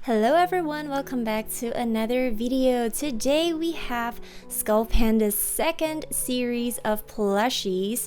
Hello everyone, welcome back to another video. Today we have Skullpanda's second series of plushies.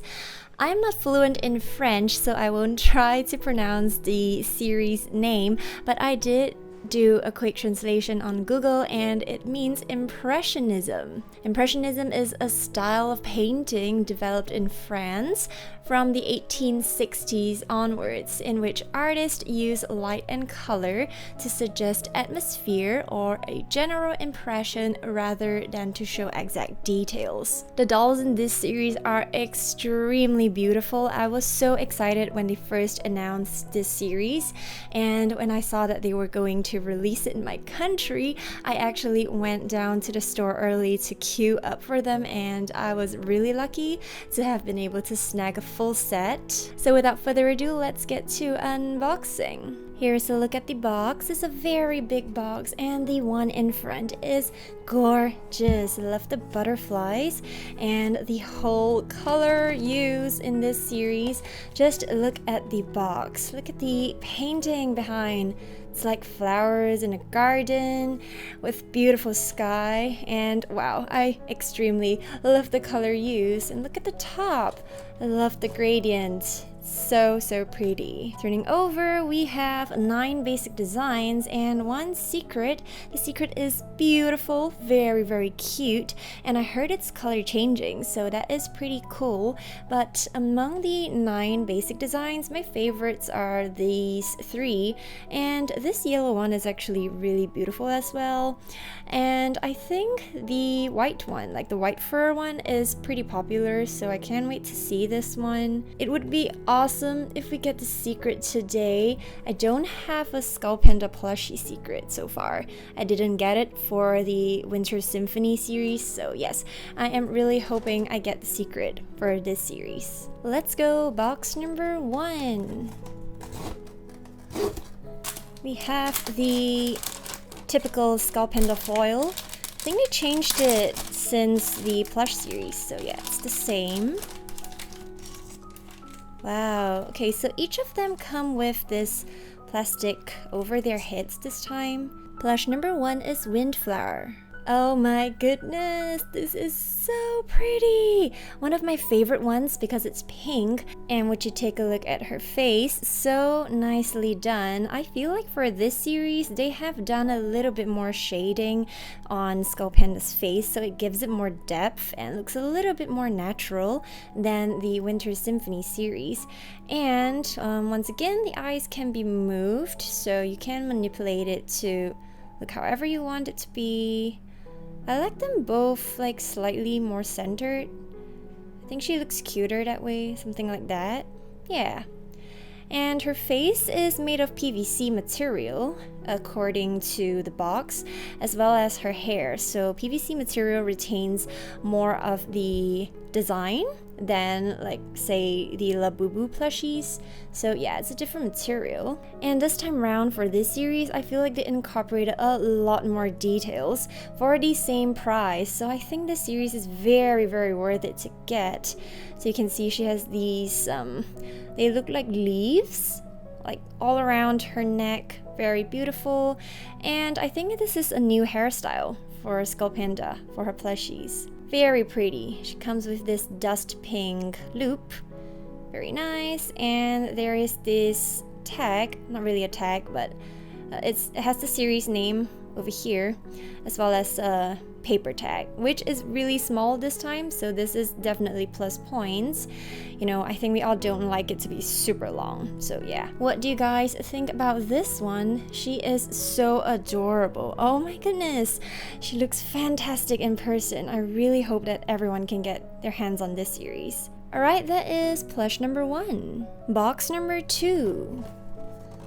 I'm not fluent in French, so I won't try to pronounce the series name, but I did do a quick translation on Google and it means Impressionism. Impressionism is a style of painting developed in France from the 1860s onwards, in which artists use light and color to suggest atmosphere or a general impression rather than to show exact details. The dolls in this series are extremely beautiful. I was so excited when they first announced this series, and when I saw that they were going to release it in my country, I actually went down to the store early to queue up for them, and I was really lucky to have been able to snag a full set. So without further ado, let's get to unboxing. Here's a look at the box. It's a very big box and the one in front is gorgeous. I love the butterflies and the whole color used in this series. Just look at the box. Look at the painting behind. It's like flowers in a garden with beautiful sky, and wow, I extremely love the color used. And look at the top. I love the gradient. So pretty. Turning over, we have 9 basic designs and 1 secret. The secret is beautiful, very cute, and I heard it's color changing, so that is pretty cool. But among the 9 basic designs, my favorites are these 3, and this yellow one is actually really beautiful as well. And I think the white one, like the white fur one, is pretty popular, so I can't wait to see this one. It would be awesome if we get the secret today. I don't have a Skullpanda plushie secret so far. I didn't get it for the Winter Symphony series, so yes, I am really hoping I get the secret for this series. Let's go box number 1. We have the typical Skullpanda foil. I think they changed it since the plush series, so yeah, it's the same. Wow, okay, so each of them come with this plastic over their heads this time. Plush number 1 is Windflower. Oh my goodness, this is so pretty! One of my favorite ones because it's pink, and would you take a look at her face, so nicely done. I feel like for this series, they have done a little bit more shading on Skullpanda's face, so it gives it more depth and looks a little bit more natural than the Winter Symphony series. And once again, the eyes can be moved, so you can manipulate it to look however you want it to be. I like them both like slightly more centered. I think she looks cuter that way, something like that. Yeah. And her face is made of PVC material, according to the box, as well as her hair. So PVC material retains more of the design than, like, say, the Labubu plushies. So yeah, it's a different material. And this time around for this series, I feel like they incorporated a lot more details for the same price. So I think this series is very worth it to get. So you can see she has these, they look like leaves, like all around her neck. Very beautiful. And I think this is a new hairstyle for Skullpanda, for her plushies. Very pretty. She comes with this dust pink loop. Very nice. And there is this tag, not really a tag, but it has the series name over here, as well as a paper tag, which is really small this time, so this is definitely plus points. You know, I think we all don't like it to be super long, so yeah. What do you guys think about this one? She is so adorable. Oh my goodness, she looks fantastic in person. I really hope that everyone can get their hands on this series. Alright, that is plush number 1. Box number 2.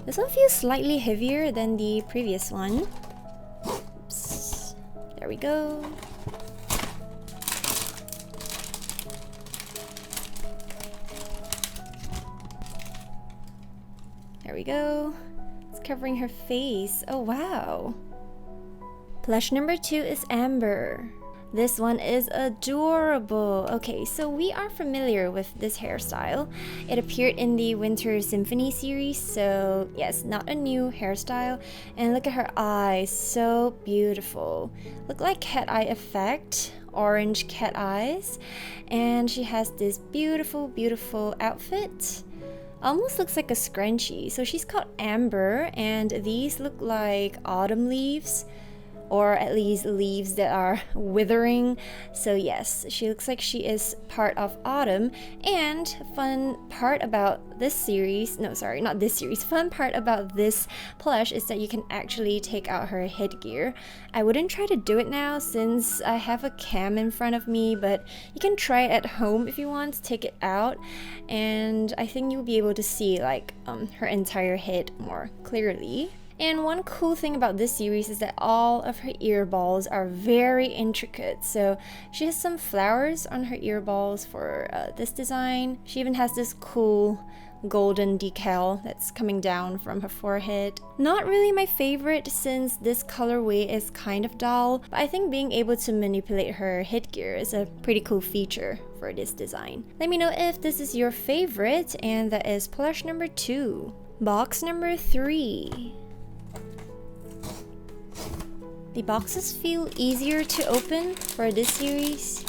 This one feels slightly heavier than the previous one. Oops. There we go. There we go. It's covering her face. Oh wow. Plush number 2 is Amber. This one is adorable. Okay, so we are familiar with this hairstyle. It appeared in the Winter Symphony series, so yes, not a new hairstyle. And look at her eyes, so beautiful. Look like cat eye effect, orange cat eyes. And she has this beautiful, beautiful outfit. Almost looks like a scrunchie. So she's called Amber, and these look like autumn leaves, or at least leaves that are withering. So yes, she looks like she is part of autumn. And fun part about this series, no sorry, not this series, fun part about this plush is that you can actually take out her headgear. I wouldn't try to do it now since I have a cam in front of me, but you can try it at home if you want to take it out, and I think you'll be able to see like her entire head more clearly. And one cool thing about this series is that all of her earballs are very intricate. So she has some flowers on her earballs for this design. She even has this cool golden decal that's coming down from her forehead. Not really my favorite since this colorway is kind of dull, but I think being able to manipulate her headgear is a pretty cool feature for this design. Let me know if this is your favorite, and that is plush number 2. Box number 3. The boxes feel easier to open for this series.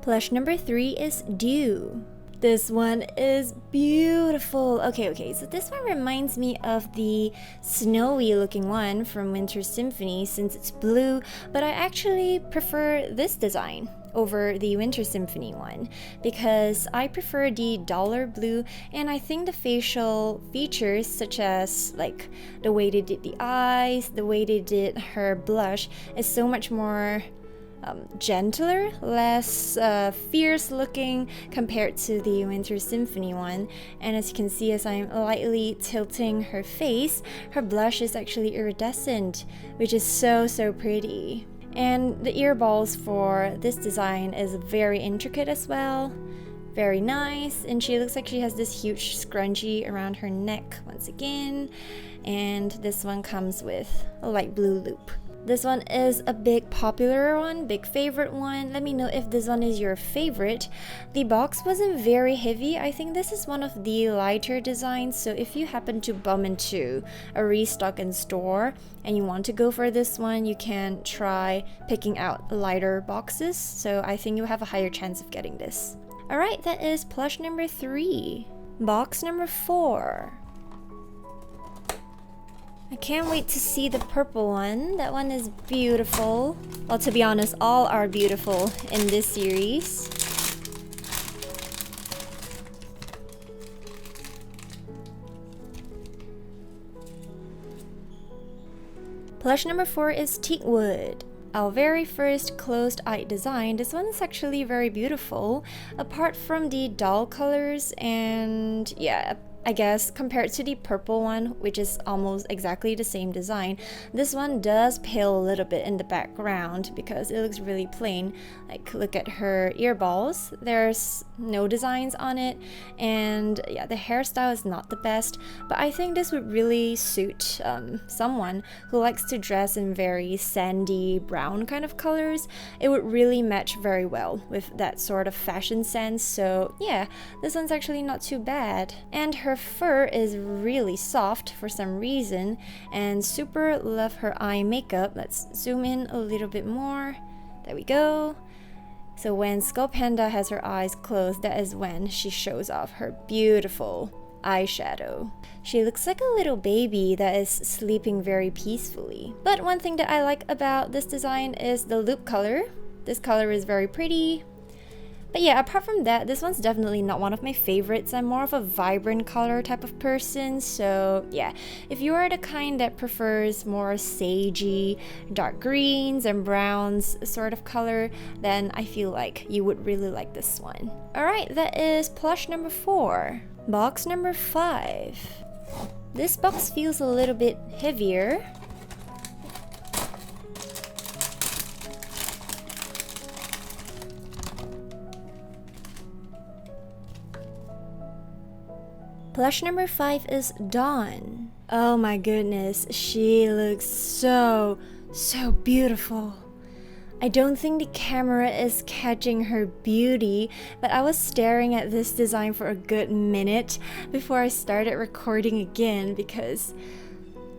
Plush number 3 is Dew. This one is beautiful. Okay, so this one reminds me of the snowy looking one from Winter Symphony since it's blue, but I actually prefer this design over the Winter Symphony one because I prefer the duller blue, and I think the facial features such as like the way they did the eyes, the way they did her blush is so much more gentler, less fierce looking compared to the Winter Symphony one. And as you can see, as I'm lightly tilting her face, her blush is actually iridescent, which is so pretty. And the earballs for this design is very intricate as well. Very nice, and she looks like she has this huge scrunchie around her neck once again. And this one comes with a light blue loop. This one is a big popular one, big favorite one. Let me know if this one is your favorite. The box wasn't very heavy. I think this is one of the lighter designs, so if you happen to bump into a restock in store and you want to go for this one, you can try picking out lighter boxes, so I think you'll have a higher chance of getting this. Alright, that is plush number 3. Box number 4. I can't wait to see the purple one. That one is beautiful. Well, to be honest, all are beautiful in this series. Plush number 4 is Teakwood. Our very first closed-eye design. This one is actually very beautiful, apart from the dull colors, and yeah, I guess compared to the purple one, which is almost exactly the same design, this one does pale a little bit in the background because it looks really plain. Like, look at her earballs, there's no designs on it, and yeah, the hairstyle is not the best, but I think this would really suit someone who likes to dress in very sandy brown kind of colors. It would really match very well with that sort of fashion sense, so yeah, this one's actually not too bad. And her fur is really soft for some reason, and super love her eye makeup. Let's zoom in a little bit more. There we go. So when Skullpanda has her eyes closed, that is when she shows off her beautiful eyeshadow. She looks like a little baby that is sleeping very peacefully. But one thing that I like about this design is the loop color. This color is very pretty. But yeah, apart from that, this one's definitely not one of my favorites. I'm more of a vibrant color type of person, so yeah. If you are the kind that prefers more sagey, dark greens and browns sort of color, then I feel like you would really like this one. Alright, that is plush number 4. Box number 5. This box feels a little bit heavier. Plush number 5 is Dawn. Oh my goodness, she looks so beautiful. I don't think the camera is catching her beauty, but I was staring at this design for a good minute before I started recording again because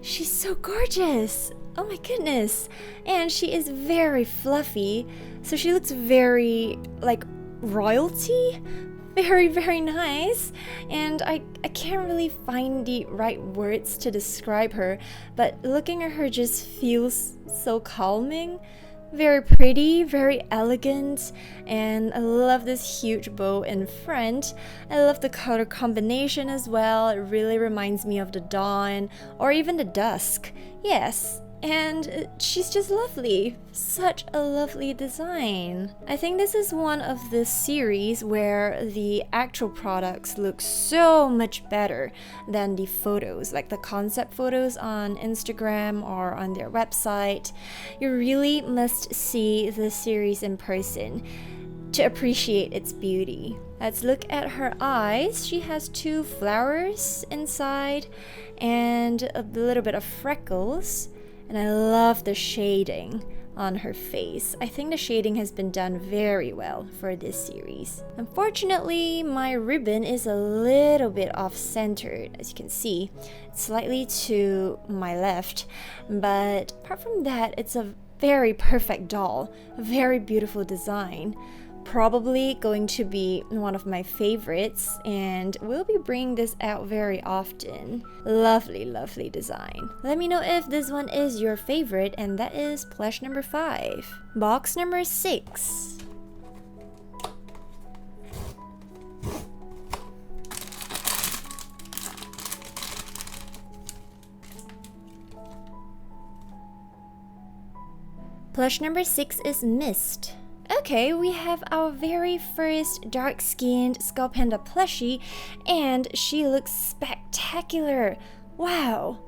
she's so gorgeous. Oh my goodness. And she is very fluffy, so she looks very like royalty. Very nice. And I can't really find the right words to describe her, but looking at her just feels so calming. Very pretty, very elegant, and I love this huge bow in front. I love the color combination as well. It really reminds me of the dawn or even the dusk. Yes, and she's just lovely. Such a lovely design. I think this is one of the series where the actual products look so much better than the photos, like the concept photos on Instagram or on their website. You really must see this series in person to appreciate its beauty. Let's look at her eyes. She has 2 flowers inside and a little bit of freckles. And I love the shading on her face. I think the shading has been done very well for this series. Unfortunately, my ribbon is a little bit off-centered, as you can see. It's slightly to my left, but apart from that, it's a very perfect doll. A very beautiful design. Probably going to be one of my favorites, and we'll be bringing this out very often. Lovely design. Let me know if this one is your favorite, and that is plush number 5. Box number 6. Plush number 6 is Mist. Okay, we have our very first dark-skinned Skullpanda plushie, and she looks spectacular. Wow,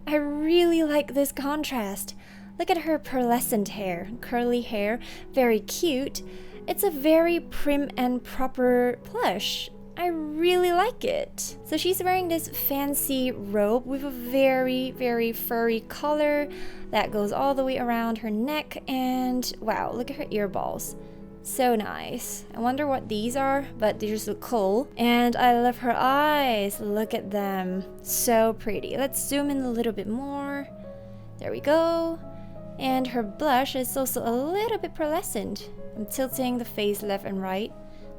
I really like this contrast. Look at her pearlescent hair, curly hair, very cute. It's a very prim and proper plush. I really like it. So she's wearing this fancy robe with a very furry collar that goes all the way around her neck, and wow, look at her earballs. So nice. I wonder what these are, but they just look cool. And I love her eyes. Look at them. So pretty. Let's zoom in a little bit more. There we go. And her blush is also a little bit pearlescent. I'm tilting the face left and right.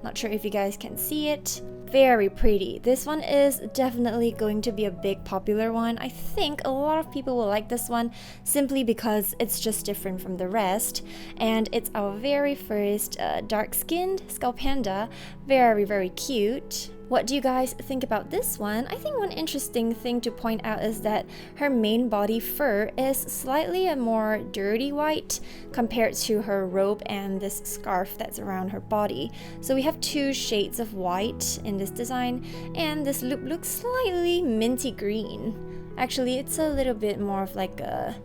Not sure if you guys can see it. Very pretty. This one is definitely going to be a big popular one. I think a lot of people will like this one simply because it's just different from the rest. And it's our very first dark-skinned Skullpanda. Very cute. What do you guys think about this one? I think one interesting thing to point out is that her main body fur is slightly a more dirty white compared to her robe and this scarf that's around her body. So we have 2 shades of white in this design, and this loop looks slightly minty green. Actually, it's a little bit more of like a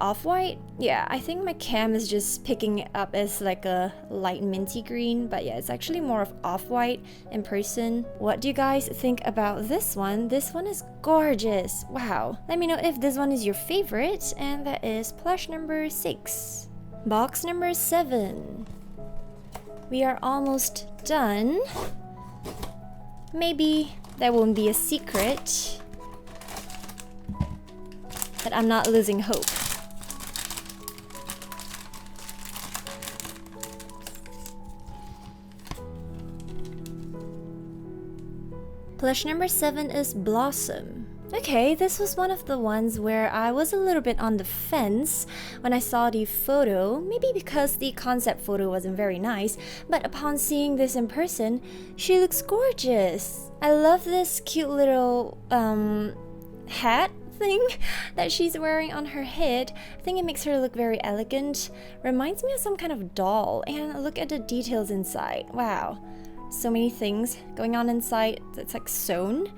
off-white. Yeah, I think my cam is just picking it up as like a light minty green, but yeah, it's actually more of off-white in person. What do you guys think about this one? This one is gorgeous. Wow. Let me know if this one is your favorite, and that is plush number 6. Box number 7. We are almost done. Maybe that won't be a secret, but I'm not losing hope. Plush number 7 is Blossom. Okay, this was one of the ones where I was a little bit on the fence when I saw the photo, maybe because the concept photo wasn't very nice, but upon seeing this in person, she looks gorgeous. I love this cute little hat thing that she's wearing on her head. I think it makes her look very elegant. Reminds me of some kind of doll, and look at the details inside. Wow. So many things going on inside that's like sewn.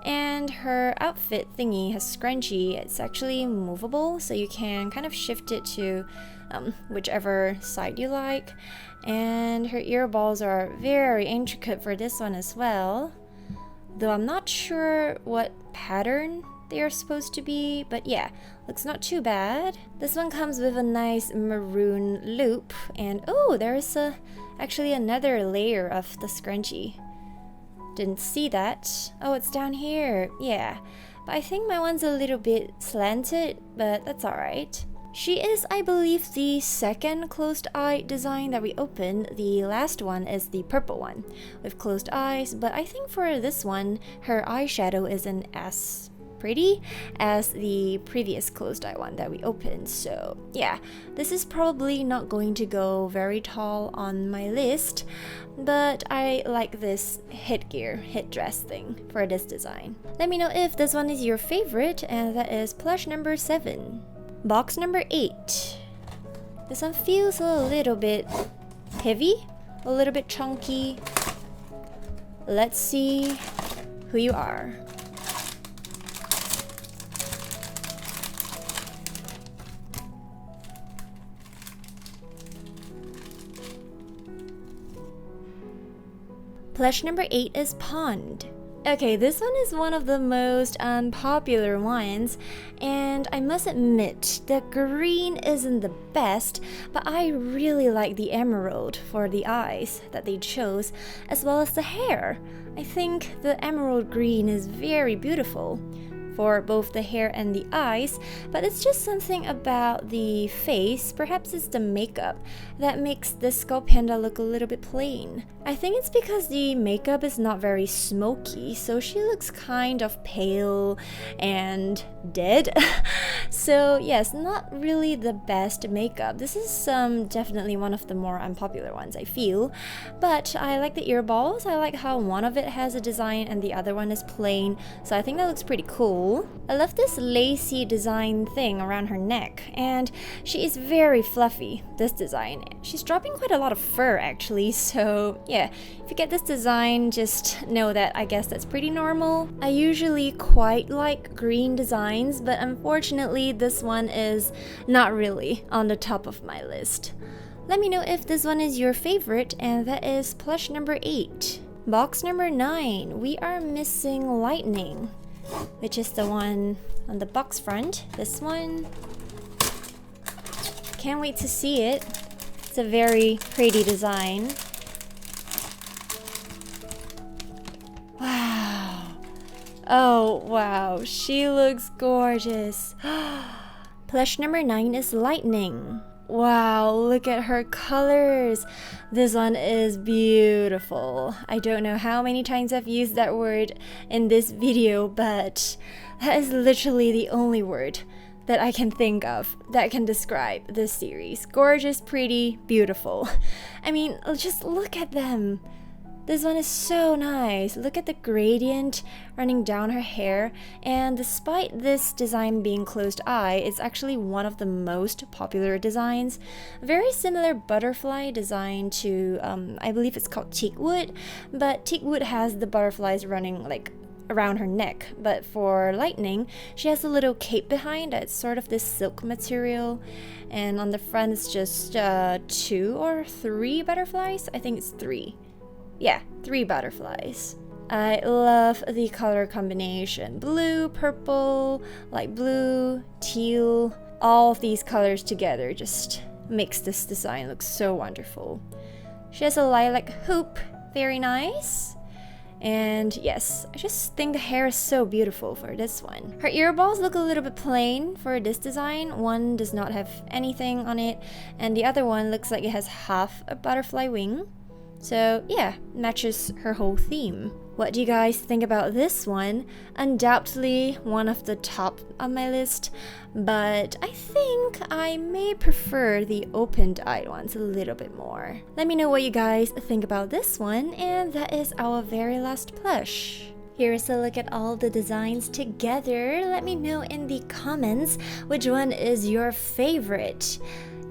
And her outfit thingy has scrunchie. It's actually movable, so you can kind of shift it to whichever side you like. And her earballs are very intricate for this one as well. though I'm not sure what pattern they are supposed to be, but yeah, looks not too bad. This one comes with a nice maroon loop, and oh, there's actually another layer of the scrunchie. Didn't see that. Oh, it's down here. Yeah, but I think my one's a little bit slanted, but that's alright. She is, I believe, the second closed eye design that we opened. The last one is the purple one with closed eyes, but I think for this one, her eyeshadow isn't as pretty as the previous closed eye one that we opened. So yeah, this is probably not going to go very tall on my list, but I like this headdress thing for this design. Let me know if this one is your favorite, and that is plush number 7. Box number 8. This one feels a little bit heavy, a little bit chunky. Let's see who you are. Plush number 8 is Pond. Okay, this one is one of the most unpopular ones, and I must admit the green isn't the best, but I really like the emerald for the eyes that they chose, as well as the hair. I think the emerald green is very beautiful for both the hair and the eyes, but it's just something about the face, perhaps it's the makeup, that makes this Skullpanda look a little bit plain. I think it's because the makeup is not very smoky, so she looks kind of pale and dead. So yes, not really the best makeup. This is definitely one of the more unpopular ones, I feel. But I like the earballs. I like how one of it has a design and the other one is plain, so I think that looks pretty cool. I love this lacy design thing around her neck, and she is very fluffy, this design. She's dropping quite a lot of fur actually, so yeah, if you get this design, just know that I guess that's pretty normal. I usually quite like green designs, but unfortunately this one is not really on the top of my list. Let me know if this one is your favorite, and that is plush number 8. Box number 9, we are missing Lightning, which is the one on the box front. This one, can't wait to see it. It's a very pretty design. Wow. Oh wow, she looks gorgeous. Plush number 9 is Lightning. Wow, look at her colors. This one is beautiful. I don't know how many times I've used that word in this video, but that is literally the only word that I can think of that can describe this series. Gorgeous, pretty, beautiful. I mean, just look at them. This one is so nice. Look at the gradient running down her hair, and despite this design being closed eye, it's actually one of the most popular designs. Very similar butterfly design to, I believe it's called Teakwood, but Teakwood has the butterflies running like around her neck, but for Lightning, she has a little cape behind. It's sort of this silk material, and on the front it's just 2 or 3 butterflies. I think it's 3. Yeah, 3 butterflies. I love the color combination. Blue, purple, light blue, teal. All of these colors together just makes this design look so wonderful. She has a lilac hoop. Very nice. And yes, I just think the hair is so beautiful for this one. Her earballs look a little bit plain for this design. One does not have anything on it, and the other one looks like it has half a butterfly wing. So yeah, matches her whole theme. What do you guys think about this one? Undoubtedly one of the top on my list, but I think I may prefer the opened-eyed ones a little bit more. Let me know what you guys think about this one, and that is our very last plush. Here's a look at all the designs together. Let me know in the comments which one is your favorite.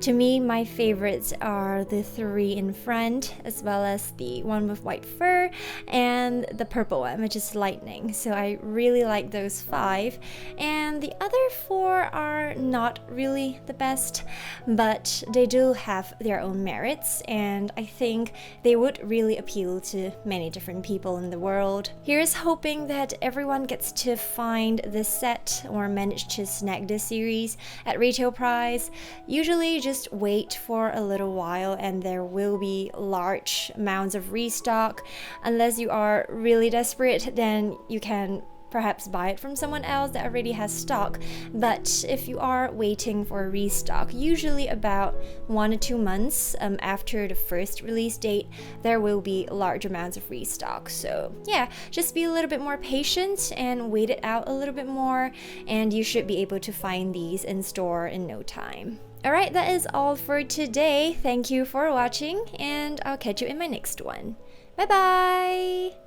To me, my favorites are the 3 in front, as well as the one with white fur and the purple one, which is lightning. So I really like those 5. And the other 4 are not really the best, but they do have their own merits, and I think they would really appeal to many different people in the world. Here's hoping that everyone gets to find this set or manage to snag this series at retail price. Usually just wait for a little while and there will be large amounts of restock. Unless you are really desperate, then you can perhaps buy it from someone else that already has stock. But if you are waiting for a restock, usually about 1 or 2 months after the first release date, there will be large amounts of restock. So yeah, just be a little bit more patient and wait it out a little bit more, and you should be able to find these in store in no time. Alright, that is all for today. Thank you for watching, and I'll catch you in my next one. Bye bye!